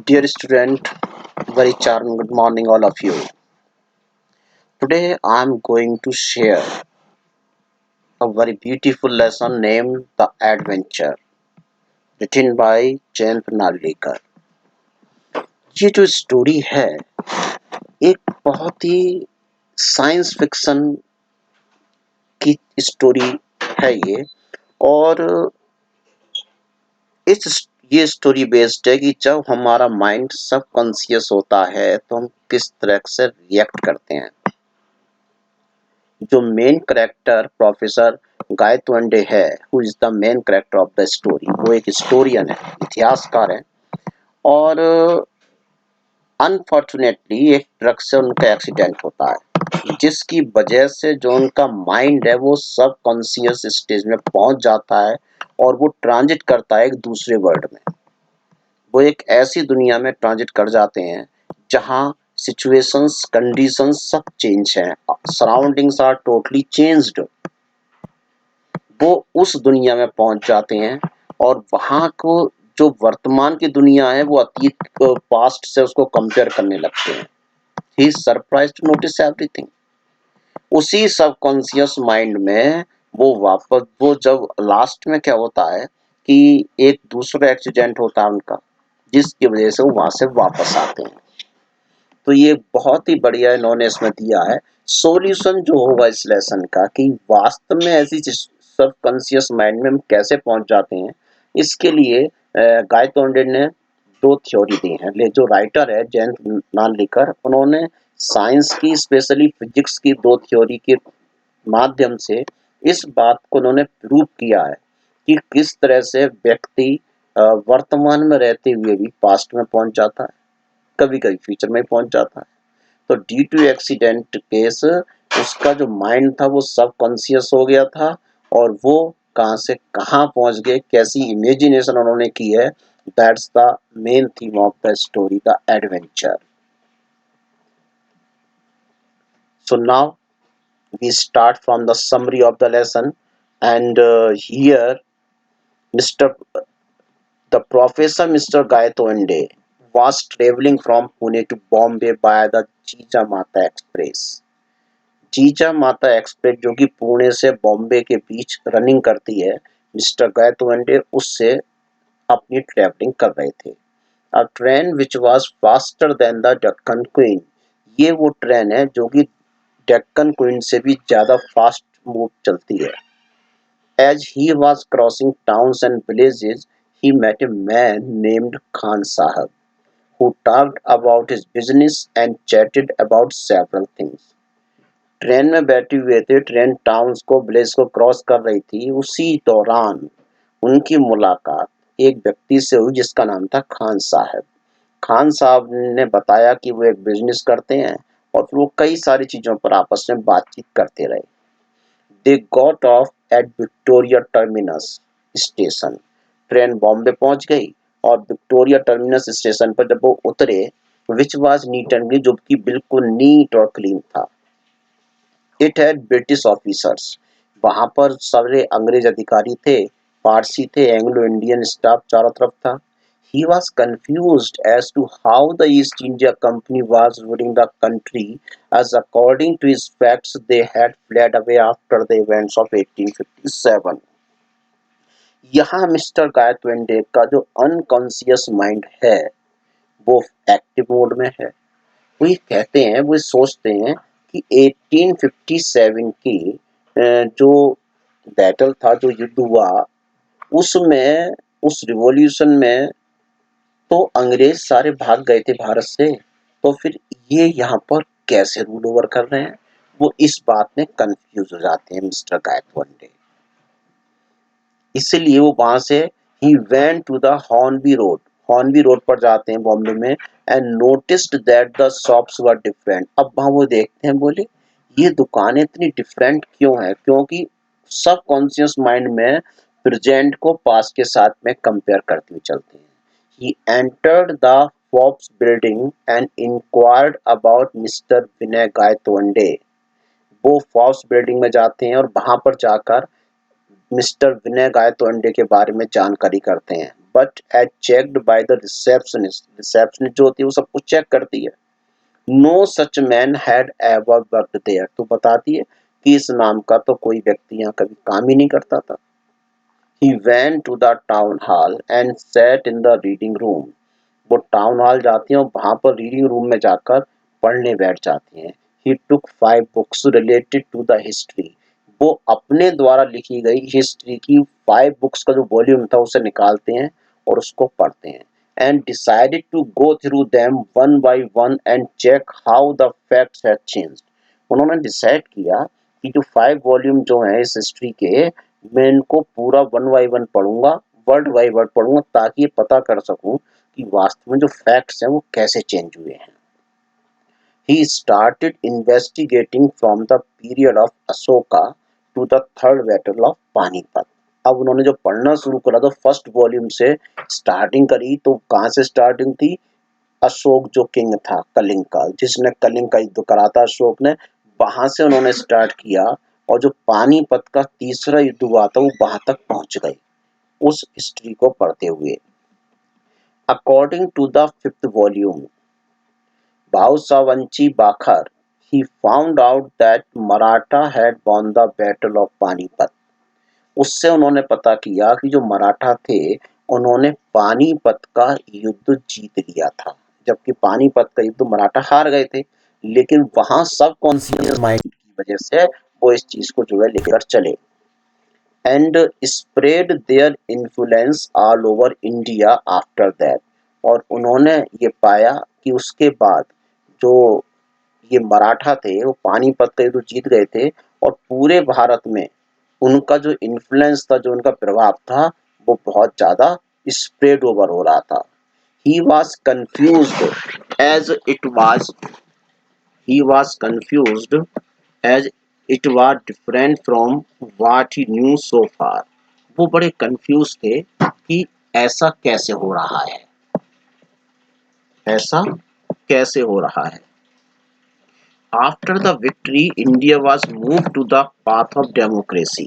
Dear student, very charming good morning all of you. Today I am going to share a very beautiful lesson named The Adventure, written by Jayant Narlikar. ये जो story है एक बहुत ही science fiction की story है ये। और ये स्टोरी बेस्ड है कि जब हमारा माइंड सबकॉन्शियस होता है तो हम किस तरह से रिएक्ट करते हैं। जो मेन कैरेक्टर प्रोफेसर गायतोंडे है, who is the main character of the story, वो एक हिस्टोरियन है, इतिहासकार है। और अनफॉर्चुनेटली एक ट्रक से उनका एक्सीडेंट होता है, जिसकी वजह से जो उनका माइंड है वो सब कॉन्शियस स्टेज में पहुंच जाता है और वो ट्रांजिट करता है एक दूसरे वर्ल्ड में। वो एक ऐसी दुनिया में ट्रांजिट कर जाते हैं जहां सिचुएशंस, कंडीशंस सब चेंज हैं, सराउंडिंग्स आर टोटली चेंज्ड। वो उस दुनिया में पहुंच जाते हैं और वहां को जो वर्तमान की दुनिया है वो अतीत पास्ट से उसको कंपेयर करने लगते हैं। He is surprised to notice everything. उसी सबकॉन्शियस माइंड में वो जब लास्ट में क्या होता है कि एक दूसरा एक्सीडेंट होता है उनका, जिसकी वजह से वो वहां से वापस आते हैं। तो ये बहुत ही बढ़िया इन्होंने इसमें दिया है सॉल्यूशन जो होगा इस लेसन का, कि वास्तव में ऐसी सबकॉन्शियस माइंड में हम कैसे पहुंच जाते हैं। इसके लिए गायतोंडे ने दो थ्योरी दी हैं। जो राइटर है जयंत नार्लिकर, उन्होंने साइंस की, स्पेशली फिजिक्स की दो थ्योरी के माध्यम से इस बात को उन्होंने प्रूव किया है कि किस तरह से व्यक्ति वर्तमान में रहते हुए भी पास्ट में पहुंच जाता है, कभी कभी फ्यूचर में पहुंच जाता है। तो ड्यू टू एक्सीडेंट केस उसका जो माइंड था वो सब कॉन्शियस हो गया था और वो कहां से कहां पहुंच गए, कैसी इमेजिनेशन उन्होंने की है। That's the main theme of the story, the adventure. So now we start from the summary of the lesson, and here Mr. the professor Mr. Gayatonde was traveling from Pune to Bombay by the Jijamata Express. Jijamata Express जो कि पुणे से बॉम्बे के बीच running करती है, mister Gaitonde उससे अपनी travelling कर रहे थे। अ train which was faster than the Deccan queen. ये वो ट्रेन है जो कि डेक्कन क्वीन से भी ज्यादा फास्ट मूव चलती है। As he was crossing towns and villages, he met a man named Khan Sahab, who talked about his business and chatted about several things. Train में बैठे हुए थे, ट्रेन टाउन्स को, विलेज को क्रॉस कर रही थी। उसी दौरान उनकी मुलाकात एक व्यक्ति से हुई जिसका नाम था खान साहब। खान साहब ने बताया कि वो एक बिजनेस करते हैं और फिर वो कई सारी चीजों पर आपस में बातचीत करते रहे। They got off at Victoria Terminus station. Train Bombay पहुंच गई और विक्टोरिया टर्मिनस स्टेशन पर जब वो उतरे, which was neat and clean, जो कि बिल्कुल नीट और क्लीन था। It had British officers. वहां पर सारे अंग्रेज अधिकारी थे, पारसी थे, एंग्लो इंडियन स्टाफ चारों तरफ था। He was confused as to how the East India Company was ruling the country, as according to his facts they had fled away after the events of 1857. यहाँ मिस्टर गायतोंडे का जो unconscious mind है वो active mode में है। वो ये कहते हैं, वो सोचते हैं कि 1857 की जो बैटल था, जो युद्ध हुआ, उसमें, उस रिवॉल्यूशन में तो अंग्रेज सारे भाग गए थे भारत से, तो फिर ये यहाँ पर कैसे रूल ओवर कर रहे हैं। वो इस बात में कंफ्यूज हो जाते हैं मिस्टर गायतोंडे। इसलिए वो वहां से ही went to the Hornby road पर जाते हैं बॉम्बे में, and noticed that the shops were different. अब वहां वो देखते हैं, बोले ये दुकानें इतनी डिफरेंट क्यों है, क्योंकि सब कॉन्शियस माइंड में प्रेजेंट को पास्ट के साथ में कंपेयर करते हुए चलते हैं। He entered the Forbes building and inquired about Mr. विनय गायतोंडे। वो फॉर्ब्स बिल्डिंग में जाते हैं और वहां पर जाकर मिस्टर विनय गायतोंडे के बारे में जानकारी करते हैं। but as checked by the receptionist. Receptionist जो होती है वो सब कुछ चेक करती है. No such man had ever worked there. तो बताती है कि इस नाम का तो कोई व्यक्ति यहाँ कभी काम ही नहीं करता था. He went to the town hall and sat in the reading room. वो टाउन हॉल जाती हैं और वहां पर रीडिंग रूम में जाकर पढ़ने बैठ जाती हैं. He took 5 books related to the history. वो अपने द्वारा लिखी गई हिस्ट्री की 5 बुक्स का जो वॉल्यूम था उसे निकालते हैं और उसको पढ़ते हैं. And decided to go through them one by one and check how the facts had changed. उन्होंने डिसाइड किया कि जो 5 वॉल्यूम जो हैं इस हिस्ट्री के, मैं इनको पूरा वन बाय वन पढ़ूंगा, वर्ड बाय वर्ड पढ़ूंगा, ताकि ये पता कर सकूं कि वास्तव में जो फैक्ट्स हैं वो कैसे चेंज हुए हैं. He started investigating from the period of Ashoka to the third battle of Panipat. अब उन्होंने जो पढ़ना शुरू करा तो फर्स्ट वॉल्यूम से स्टार्टिंग करी. तो कहाँ से स्टार्टिंग थी? अशोक जो किंग था कलिंग का, जिसने कलिंग का युद्ध करा था अशोक ने, वहां से उन्होंने स्टार्ट किया और जो पानीपत का तीसरा युद्ध हुआ था वो वहां तक पहुंच गए उस हिस्ट्री को पढ़ते हुए. According to the fifth volume Bhausavanchi Bakhar, he found out that Maratha had won the battle of Panipat. उससे उन्होंने पता किया कि जो मराठा थे उन्होंने पानीपत का युद्ध जीत लिया था, जबकि पानीपत का युद्ध मराठा हार गए थे. लेकिन वहां सब कॉन्शियस माइंड की वजह से वो इस चीज को जो है लेकर चले. And spread their influence all over India after that. और उन्होंने ये पाया कि उसके बाद जो ये मराठा थे वो पानीपत का युद्ध जीत गए थे और पूरे भारत में उनका जो इन्फ्लुएंस था, जो उनका प्रभाव था, वो बहुत ज्यादा स्प्रेड ओवर हो रहा था. He was confused as it was he was confused as it was different from what he knew so far. वो बड़े कंफ्यूज थे कि ऐसा कैसे हो रहा है, ऐसा कैसे हो रहा है. After the victory India was move to the path of democracy.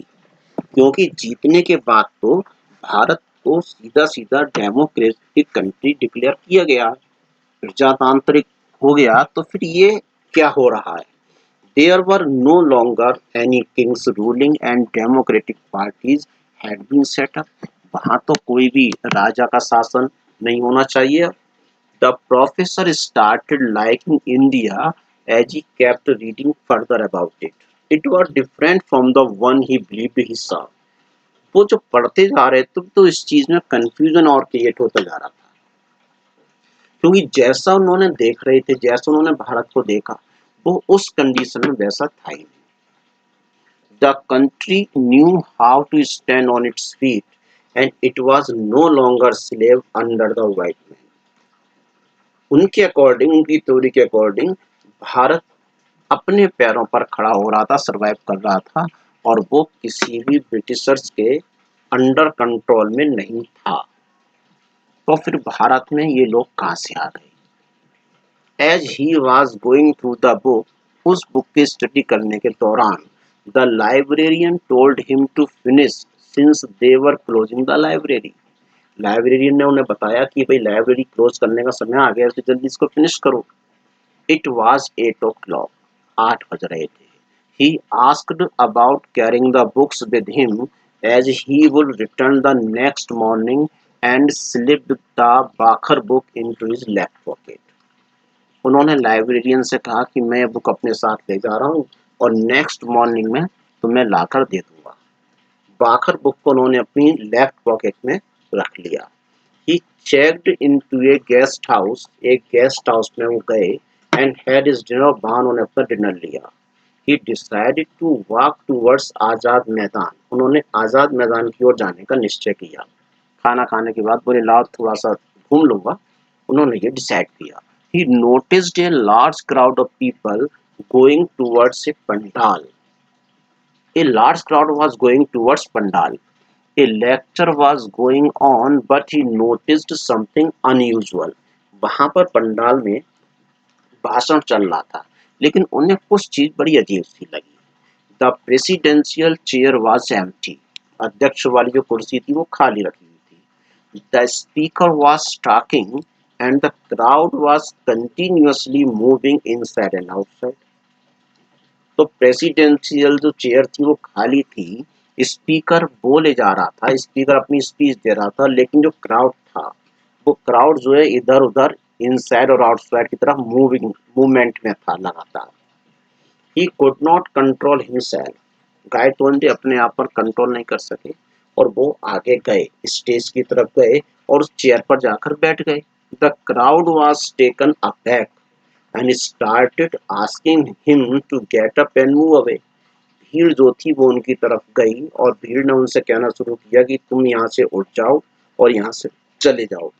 क्योंकि जीतने के बाद तो भारत को सीधा सीधा डेमोक्रेटिक कंट्री डिक्लेयर किया गया, प्रजातांत्रिक हो गया. तो फिर ये क्या हो रहा है? There were no longer any kings ruling and democratic parties had been set up. वहाँ तो कोई भी राजा का शासन नहीं होना चाहिए. The professor started liking India as he kept reading further about it. It was different from the one he believed he saw. वो जो पढ़ते जा रहे थे तो इस चीज में कंफ्यूजन और क्रिएट होता जा रहा था, क्योंकि जैसा उन्होंने देख रहे थे, जैसा उन्होंने भारत को देखा, वो उस कंडीशन में वैसा था ही नहीं. The country knew how to stand on its feet and it was no longer slave under the white man. उनके अकॉर्डिंग, उनकी थ्योरी के अकॉर्डिंग भारत अपने पैरों पर खड़ा हो रहा था, सरवाइव कर रहा था और वो किसी भी ब्रिटिशर्स के अंडर कंट्रोल में नहीं था. तो फिर भारत में ये लोग कहाँ से आ गए? As he was going through the book, उस बुक की स्टडी करने के दौरान the librarian told him to finish since they were closing the library. Librarian ने उन्हें बताया कि भाई लाइब्रेरी क्लोज करने का समय आ गया, तो जल्दी इसको फिनिश करो. It was 8 o'clock. 8 बज रहे थे. He asked about carrying the books with him as he would return the next morning and slipped the Bakhar book into his left pocket. उन्होंने लाइब्रेरियन से कहा कि मैं बुक अपने साथ ले जा रहा हूँ और नेक्स्ट मॉर्निंग में तुम्हें लाकर दे दूंगा. बाखर बुक को उन्होंने अपनी लेफ्ट पॉकेट में रख लिया. ही चेक्ड इनटू ए गेस्ट हाउस. एक गेस्ट हाउस में वो गए एंड हैड हिज डिनर. वहां उन्होंने अपना डिनर लिया. He decided to walk towards Azad Maidan. उन्होंने आजाद मैदान की ओर जाने का निश्चय किया. खाना खाने के बाद बोले लाओ थोड़ा सा घूम लूंगा. उन्होंने ये डिसाइड किया. He noticed a large crowd of people going towards a pandal. A large crowd was going towards pandal. A lecture was going on, but he noticed something unusual. वहां पर पंडाल में भाषण चल रहा था, लेकिन उन्हें कुछ चीज बड़ी अजीब सी लगी. The presidential chair was empty. अध्यक्ष वाली जो कुर्सी थी वो खाली रखी हुई थी. The speaker was talking and the crowd was continuously moving inside and outside. तो प्रेसिडेंशियल जो चेयर थी वो खाली थी, स्पीकर बोले जा रहा था, स्पीकर अपनी स्पीच दे रहा था, लेकिन जो क्राउड था वो क्राउड जो है इधर उधर इनसाइड और आउटसाइड की तरफ मूवमेंट में था लगातार। He could not control himself, Gaitonde अपने आप पर कंट्रोल नहीं कर सके और वो आगे गए, स्टेज की तरफ गए और उस चेयर पर जाकर बैठ गए। The crowd was taken aback and started asking him to get up and move away. भीड़ जो थी वो उनकी तरफ गई और भीड़ ने उनसे कहना शुरू किया कि तुम यहाँ से उठ जाओ और यहाँ से चले जाओ।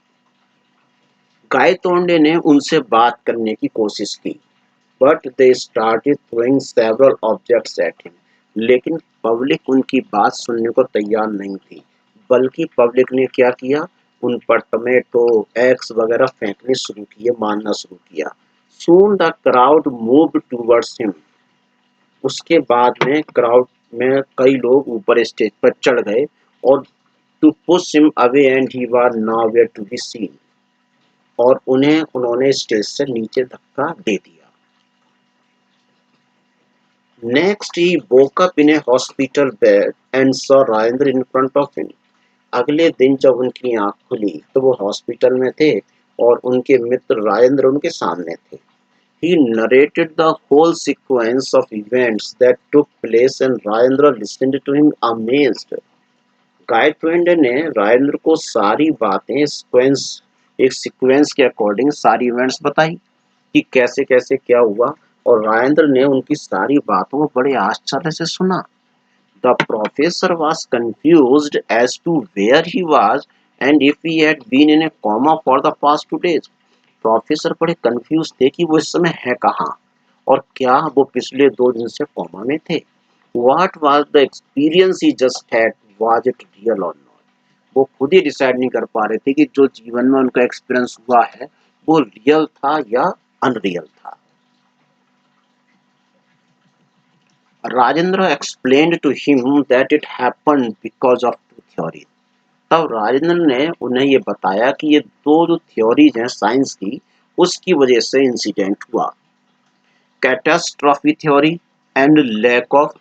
गायतोंडे ने उनसे बात करने की कोशिश की, but they started throwing several objects at him. लेकिन पब्लिक उनकी बात सुनने को तैयार नहीं थी, बल्कि पब्लिक ने क्या किया, उन पर टमेटो, एग्स वगैरह फेंकने शुरू किए, मारना शुरू किया। Soon the crowd moved towards him. उसके बाद में क्राउड में कई लोग ऊपर स्टेज पर चढ़ गए और to push him away and he was nowhere to be seen. और उन्होंने स्टेज से नीचे धक्का दे दिया। Next he woke up in a hospital bed and saw Rajendra in front of him. अगले दिन जब उनकी आंख खुली तो वो हॉस्पिटल में थे और उनके मित्र राजेंद्र उनके सामने थे। He narrated the whole sequence of events that took place and Rajendra listened to him amazed. गायत्वेंद्र ने राजेंद्र को सारी बातें एक सीक्वेंस के अकॉर्डिंग सारी इवेंट्स बताई कि कैसे कैसे क्या हुआ, और राजेंद्र ने उनकी सारी बातों को बड़े आश्चर्य से सुना। The professor was confused as to where he was and if he had been in a coma for the past 2 days। Professor बड़े कंफ्यूज थे कि वो इस समय है कहाँ और क्या वो पिछले 2 दिन से कोमा में थे। What was the experience he just had, was it real और नॉट। वो खुद ही डिसाइड नहीं कर पा रहे थे कि जो जीवन में उनका एक्सपीरियंस हुआ है वो रियल था या अनरियल था। Rajendra explained to him that it happened because of 2 theories. तब राजेंद्र ने उन्हें ये बताया कि ये दो जो थ्योरीज हैं साइंस की, उसकी वजह से इंसिडेंट हुआ। Catastrophe theory and lack of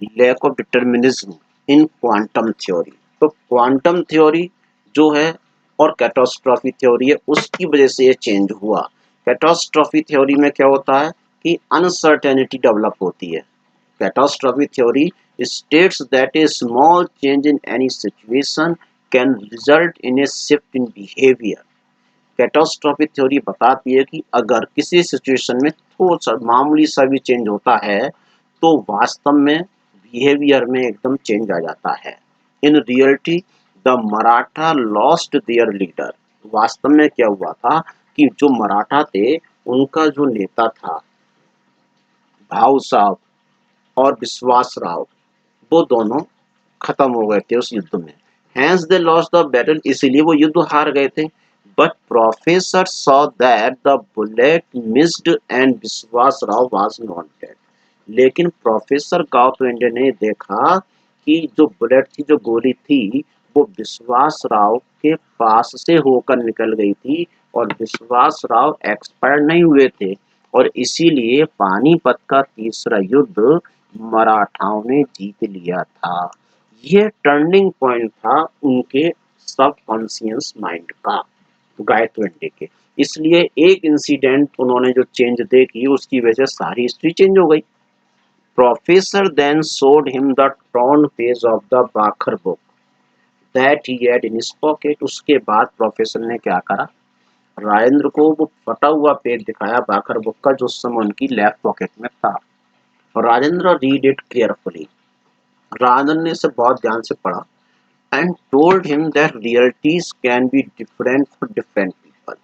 determinism in quantum theory. तो क्वांटम थ्योरी जो है और कैटास्ट्रॉफी थ्योरी है, उसकी वजह से ये चेंज हुआ। कैटास्ट्रॉफी थ्योरी में क्या होता है कि अनसर्टेनिटी डेवलप होती है। Catastrophe theory states that a small change in any situation can result in a shift in behavior। Catastrophe theory बताती है कि अगर किसी सिचुएशन में थोड़ा सा मामूली सा भी चेंज होता है तो वास्तव में बिहेवियर में एकदम चेंज आ जाता है। In reality the Maratha lost their leader. वास्तव में क्या हुआ था कि जो मराठा थे उनका जो नेता था भाऊ साहब और विश्वास राव, वो दोनों खत्म हो गए थे उस युद्ध में। Hence they lost the battle, इसीलिए वो युद्ध हार गए थे। But professor saw that the bullet missed and Vishwas Rao was not dead. लेकिन प्रोफेसर गावतोंडे ने देखा कि जो बुलेट थी, जो गोली थी, वो विश्वास राव के पास से होकर निकल गई थी और विश्वास राव एक्सपायर नहीं हुए थे, और इसीलिए पानीपत का तीसरा युद्ध मराठाओं ने जीत लिया था। ये टर्निंग पॉइंट था उनके सब कॉन्शियस माइंड का, गायत्री के। इसलिए एक इंसिडेंट उन्होंने जो चेंज देखी उसकी वजह से सारी हिस्ट्री चेंज हो गई। Professor then showed him the torn page of the bakhar book that he had in his pocket। उसके बाद प्रोफेसर ने क्या करा, राजेंद्र को वो फटा हुआ पेज दिखाया बाखर बुक का, जो उस समय उनकी लेफ्ट पॉकेट में था। Rajendra read it carefully. Rajendra ने इसे बहुत ध्यान से पढ़ा and told him that realities can be different for different people.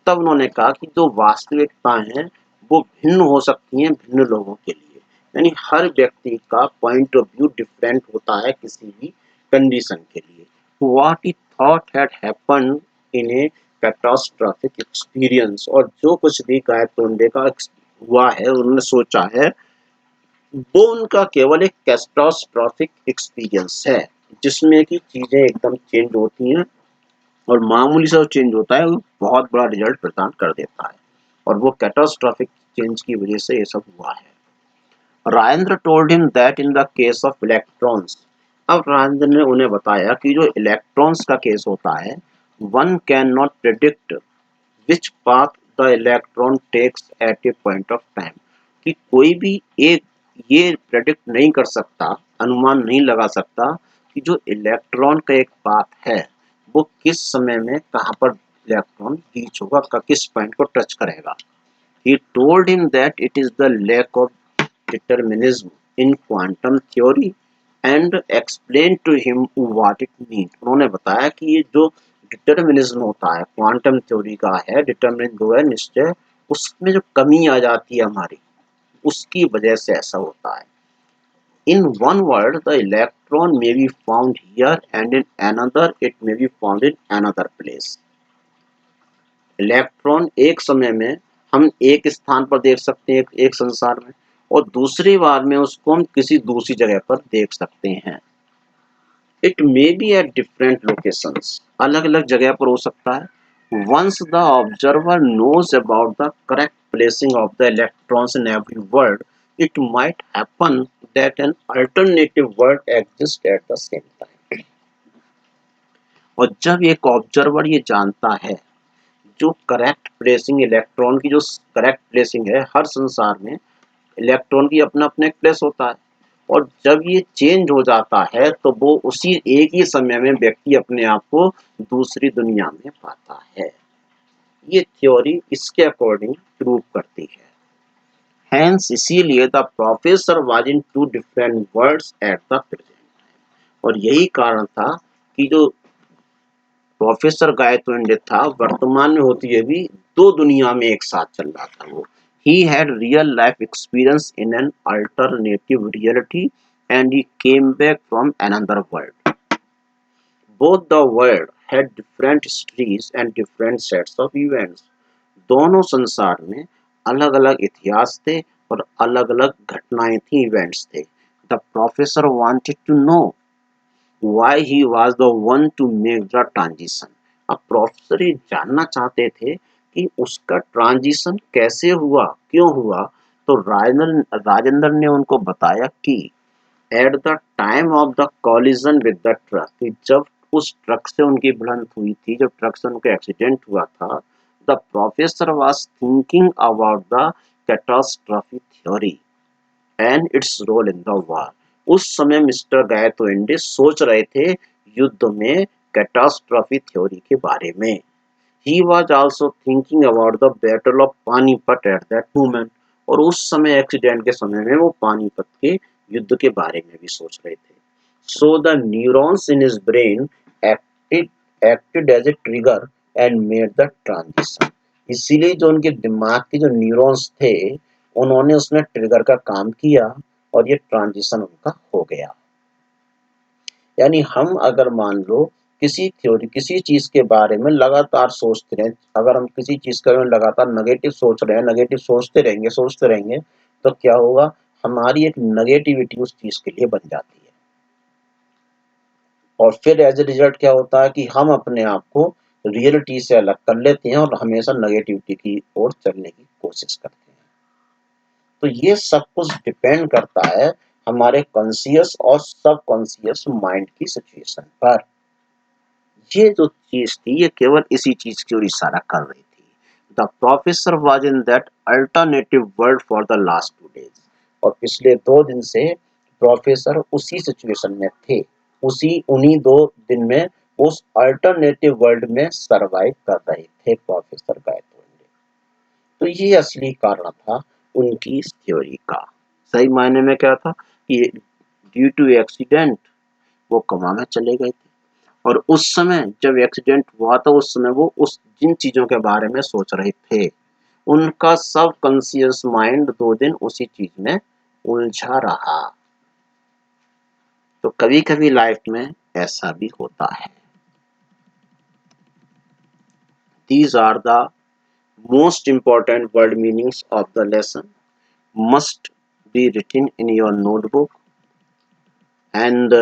तब उन्होंने कहा कि जो वास्तविकताएं हैं वो भिन्न हो सकती हैं भिन्न लोगों के लिए, यानी हर व्यक्ति का पॉइंट ऑफ व्यू डिफरेंट होता है किसी भी कंडीशन के लिए। What he thought had happened in A catastrophic experience. और जो कुछ भी गायतोंडे का हुआ है, उन्होंने सोचा है, वो उनका केवल एक कैटास्ट्रॉफिक एक्सपीरियंस है जिसमें कि चीजें एकदम चेंज होती हैं और मामूली सा चेंज होता है वो बहुत बड़ा रिजल्ट प्रदान कर देता है, और वो कैटास्ट्रॉफिक चेंज की वजह से ये सब हुआ है। Rajendra told him that in the case of electrons, अब राजेंद्र ने उन्हें बताया कि जो इलेक्ट्रॉन्स का केस होता है, one can not predict which path the electron takes at a point of time, कि कोई भी एक ये प्रेडिक्ट नहीं कर सकता, अनुमान नहीं लगा सकता कि जो इलेक्ट्रॉन का एक पाथ है वो किस समय में कहाँ पर इलेक्ट्रॉन रीच होगा, किस पॉइंट को टच करेगा। He told him that it is the lack of determinism in quantum theory and explained to him what it means। उन्होंने बताया कि ये जो डिटर्मिनिज्म होता है क्वांटम थ्योरी का है, डिटर्मिनिज्म जो है निश्चय, उसमें जो कमी आ जाती है हमारी, उसकी वजह से ऐसा होता है। In one word, the electron may be found here and in another it may be found in another place। Electron एक समय में हम एक स्थान पर देख सकते हैं, एक संसार में, और दूसरी बार में उसको हम किसी दूसरी जगह पर देख सकते हैं। It may be at different locations, अलग अलग जगह पर हो सकता है। Once the observer knows about the correct placing of the electrons in every world, it might happen that an alternative world exist at the same time. और जब एक ऑब्जर्वर ये जानता है जो करेक्ट प्लेसिंग इलेक्ट्रॉन की, जो करेक्ट प्लेसिंग है, हर संसार में इलेक्ट्रॉन की अपना अपना एक प्लेस होता है, और जब ये चेंज हो जाता है तो वो उसी एक ही समय में व्यक्ति अपने आप को दूसरी दुनिया में पाता है। ये थ्योरी इसके अकॉर्डिंग प्रूव करती है। हैंस इसीलिए the professor was in two different worlds at the present, और यही कारण था कि जो प्रोफेसर गायतोंडे था वर्तमान में होती है भी दो दुनिया में एक साथ चल रहा था वो। He had real life experience in an alternative reality and he came back from another world। Both the world had different histories and different sets of events। दोनों संसार में अलग अलग इतिहास थे और अलग अलग घटनाएं थी, इवेंट्स थे। The professor wanted to know why he was the one to make the transition। अब प्रोफेसर ये जानना चाहते थे कि उसका ट्रांजिशन कैसे हुआ, क्यों हुआ। तो राजेंद्र ने उनको बताया कि at the time of the collision with the truck, कि जब उस ट्रक से उनकी भिड़ंत हुई थी, जब ट्रक से उनका एक्सीडेंट हुआ था, the professor was thinking about the catastrophe theory and its role in the war. उस समय मिस्टर गायतोंडे सोच रहे थे युद्ध में कैटास्ट्रॉफी थ्योरी के बारे में। He was also thinking about the battle of Panipat at that moment, और उस समय एक्सीडेंट के समय में वो पानीपत के युद्ध के बारे में भी सोच रहे थे। So the neurons in his brain acted acted as a trigger and made the transition। इसीलिए जो उनके दिमाग के जो न्यूरॉन्स थे उन्होंने उसमें ट्रिगर का काम किया और ये ट्रांजिशन उनका हो गया। यानी हम अगर मान लो किसी थ्योरी, किसी चीज के बारे में लगातार सोचते रहें, अगर हम किसी चीज के बारे में लगातार नेगेटिव सोच रहे हैं, नेगेटिव सोचते रहेंगे तो क्या होगा, हमारी एक नेगेटिविटी उस चीज के लिए बन जाती है, और फिर एज ए रिजल्ट क्या होता है कि हम अपने आप को रियलिटी से अलग कर लेते हैं और हमेशा नेगेटिविटी की ओर चलने की कोशिश करते हैं। तो ये सब कुछ डिपेंड करता है हमारे कॉन्शियस और सब कॉन्शियस माइंड की सिचुएशन पर। ये जो चीज थी ये केवल इसी चीज की ओर इशारा कर रही थी। The professor was in that alternative world for the last 2 days, और पिछले 2 दिन से प्रोफेसर उसी सिचुएशन में थे, उन्हीं 2 दिन में उस अल्टरनेटिव वर्ल्ड में सरवाइव कर रहे थे प्रोफेसर गायतोंडे। तो ये असली कारण था उनकी इस थ्योरी का। सही मायने में क्या था कि ड्यू टू एक्सीडेंट वो कोमा में चले गए थे, और उस समय जब एक्सीडेंट हुआ था उस समय वो उस जिन चीजों के बारे में सोच रहे थे उनका सब कॉन्शियस माइंड 2 दिन उसी चीज में उलझा रहा। तो कभी कभी लाइफ में ऐसा भी होता है। These are the most important word meanings of the lesson, must be written in your notebook, and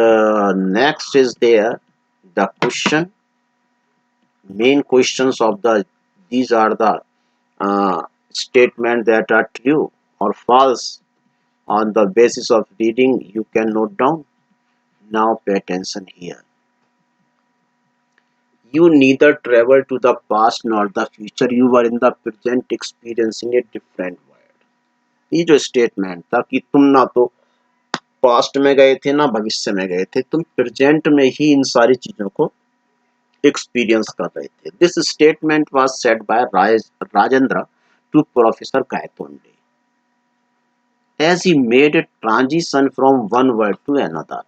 next is there the question Main questions of these are the statement that are true or false. On the basis of reading, you can note down. Now pay attention here. You neither travel to the past nor the future. You were in the present experiencing a different world. ये जो statement था कि तुम ना तो past में गए थे ना भविष्य में गए थे, तुम प्रेजेंट में ही इन सारी चीजों को एक्सपीरियंस कर रहे थे. This statement was said by Rajendra to professor Gaitonde as he made a transition from one world to another.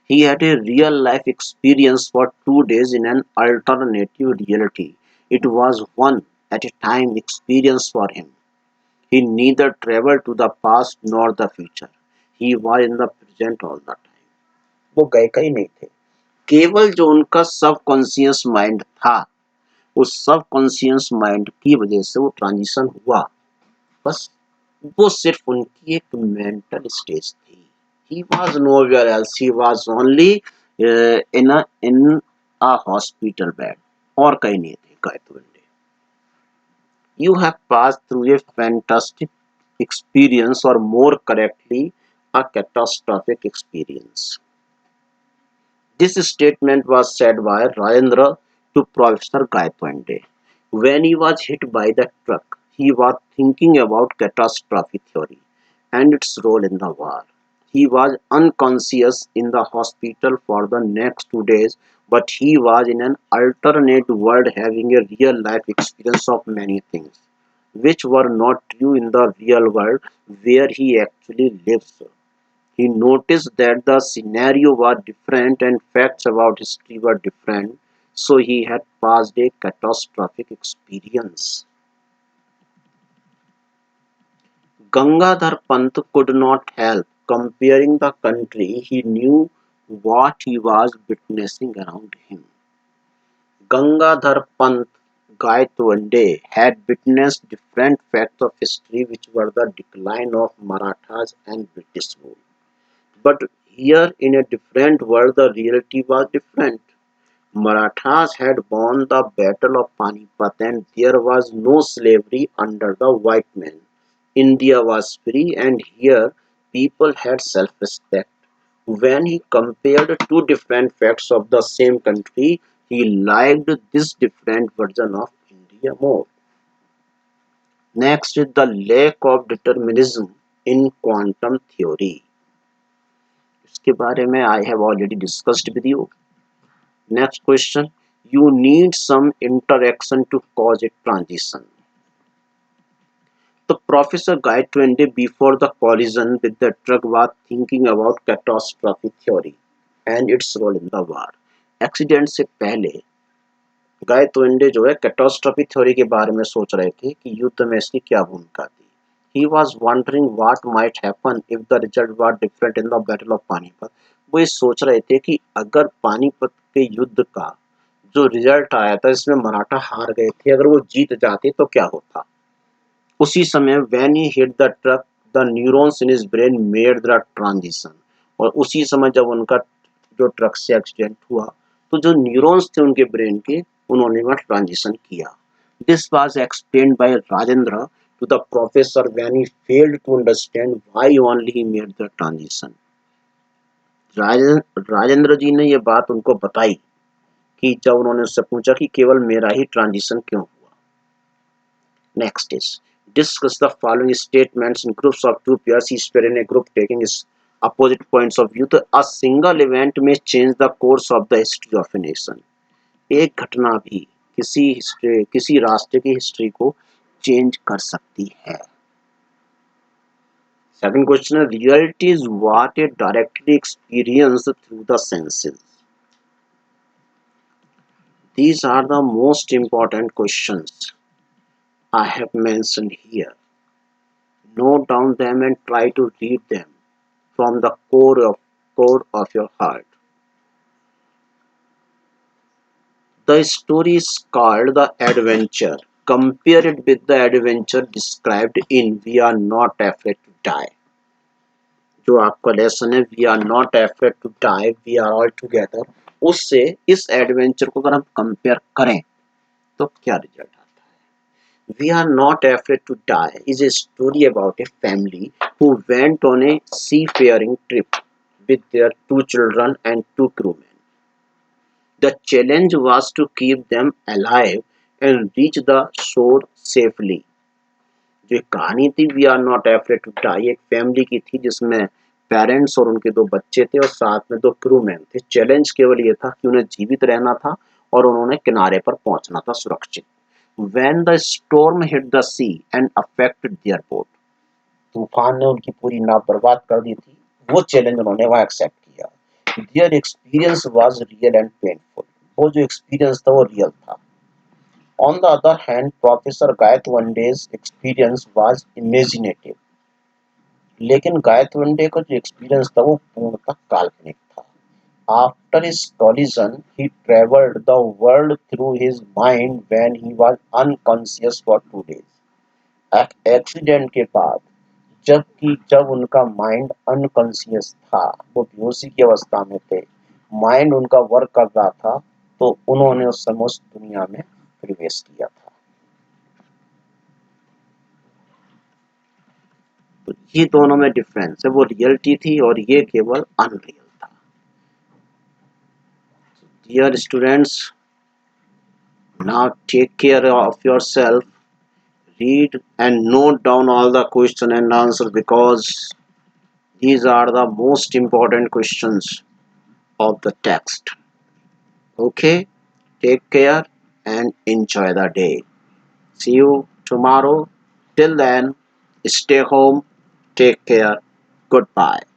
He had a real life experience for 2 days in an alternative reality. It was one at a time experience for him. He neither traveled to the past nor the future. He was in the present all the time. वो गए कहीं नहीं थे. केवल जो उनका subconscious mind था, उस सबकॉन्शियस माइंड की वजह से वो ट्रांजिशन हुआ. बस वो सिर्फ उनकी एक मेंटल स्टेज थी. He was nowhere else. He was only in a hospital bed. और कहीं नहीं थे Gaitonde. You have passed through a fantastic experience, or more correctly, a catastrophic experience. This statement was said by Rajendra to Professor Gayatwande. When he was hit by the truck, he was thinking about catastrophe theory and its role in the war. He was unconscious in the hospital for the next 2 days, but he was in an alternate world having a real life experience of many things, which were not true in the real world where he actually lives. He noticed that the scenario was different and facts about history were different, so he had passed a catastrophic experience. Gangadhar Pant could not help comparing the country. He knew what he was witnessing around him. Gangadhar Pant Gayatwande had witnessed different facts of history, which were the decline of Marathas and British rule. But here in a different world, the reality was different. Marathas had won the battle of Panipat and there was no slavery under the white man. India was free and here people had self-respect. When he compared two different facts of the same country, he liked this different version of India more. Next is the lack of determinism in quantum theory. इसके बारे में I have already discussed with you. Next question. You need some interaction to cause a transition. The Professor Gayatwande before the collision with the truck was thinking about catastrophe theory and its role in the war. Accident से पहले गायतोंडे जो है catastrophe theory के बारे में सोच रहे थे कि युद्ध में इसकी क्या भूमिका थी. He was wondering what might happen if the result was different in the battle of Panipat. वो ये सोच रहे थे कि अगर पानीपत के युद्ध का जो रिजल्ट आया था इसमें मराठा हार गए थे, अगर वो जीत जाते तो क्या होता. उसी समय when he hit the truck, the neurons in his brain made the transition. और उसी समय जब उनका जो ट्रक से एक्सीडेंट हुआ तो जो न्यूरॉन्स थे उनके ब्रेन के, उन्होंने वह ट्रांजिशन किया. This was explained by Rajendra to the professor when he failed to understand why only he made the transition. Rajendra जी ने ये बात उनको बताई कि जब उन्होंने उससे पूछा कि केवल मेरा ही ट्रांजिशन क्यों हुआ. Next is discuss the following statements in groups of two pairs, each pair in a group taking its opposite points of view. तो a single event may change the course of the history of a nation. एक घटना भी किसी राष्ट्र की history को change कर सकती है. Second question, reality is what is directly experienced through the senses. These are the most important questions I have mentioned here. Note down them and try to read them from the core of your heart. The story is called The Adventure. Compare it with the adventure described in We Are Not Afraid to Die. जो आपका lesson है we are not afraid to die, we are all together, उससे इस adventure को अगर हम compare करें तो क्या रिजल्ट आता है। We are not afraid to die is a story about a family who went on a seafaring trip with their two children and two crewmen. The challenge was to keep them alive and reach the shore safely. जो एक कहानी थी we are not afraid to die एक family की थी जिसमें parents और उनके दो बच्चे थे और साथ में दो क्रू मैन थे। चैलेंज केवल ये था कि उन्हें जीवित रहना था और उन्होंने किनारे पर पहुंचना था सुरक्षित। When the storm hit the sea and affected their boat, तूफान ने उनकी पूरी नाव बर्बाद कर दी थी। वो चैलेंज उन्होंने वहां एक्सेप्ट किया। Their experience was real and painful. वो जो एक्सपीरियंस था वो रियल था। On the other hand, Professor Gayatwande's experience was imaginative. लेकिन गायतवंडे का जो एक्सपीरियंस था वो पूर्णतः काल्पनिक था। After his collision, he traveled the world through his mind when he was unconscious for 2 days. Accident के बाद जब उनका माइंड अनकॉन्शियस था, वो बेहोशी की अवस्था में थे, माइंड उनका वर्क कर रहा था, तो उन्होंने उस समय उस दुनिया में प्रवेश किया था। तो ये दोनों में डिफरेंस है, वो रियलिटी थी और ये केवल अनरियल था। Dear students, now take care of yourself, read and note down all the question and answer because these are the most important questions of the text. Okay, take care and enjoy the day. See you tomorrow. Till then, stay home, take care, goodbye.